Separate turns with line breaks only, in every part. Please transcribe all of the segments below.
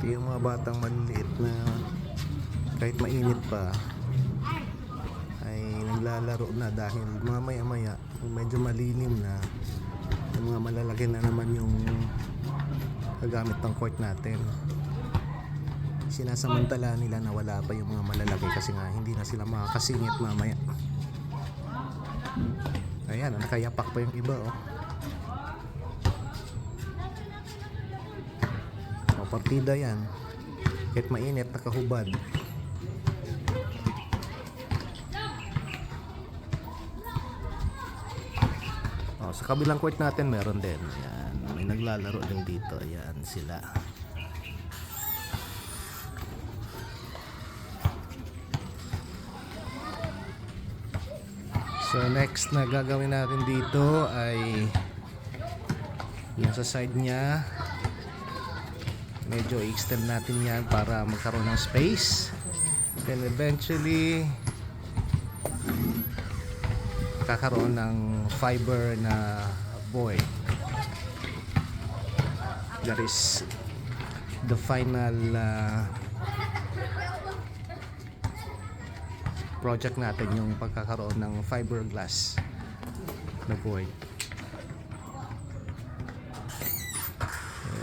Kasi yung mga batang maliliit na kahit mainit pa ay naglalaro na dahil mamaya maya medyo malilim na, yung mga malalaki na naman yung gagamit ng court natin. Sinasamantala nila na wala pa yung mga malalaki kasi nga hindi na sila makakasingit mamaya. Ayan, nakayapak pa yung iba, oh. O, partida yan. Kahit mainit, nakahubad. O, sa kabilang court natin meron din. Ayan, may naglalaro din dito. Ayan sila. So next na gagawin natin dito ay yung sa side niya, medyo i-extend natin yan para magkaroon ng space. Then eventually kakaroon ng fiber na void. That is the final project natin, yung pagkakaroon ng fiberglass na void.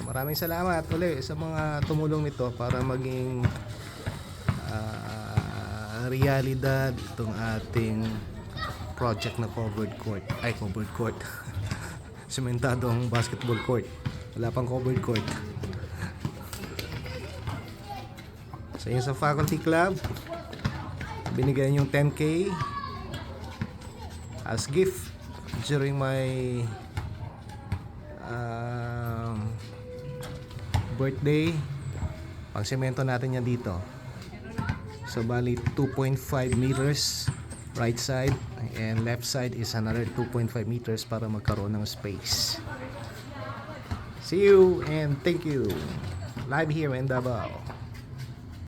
Maraming salamat ulit sa mga tumulong nito para maging realidad itong ating project na covered court. Sementadong basketball court, wala pang covered court. So yun sa faculty club, binigyan yung 10K as gift during my birthday. Pang semento natin yan dito. So bali 2.5 meters right side, and left side is another 2.5 meters para magkaroon ng space. See you and thank you. Live here in Davao.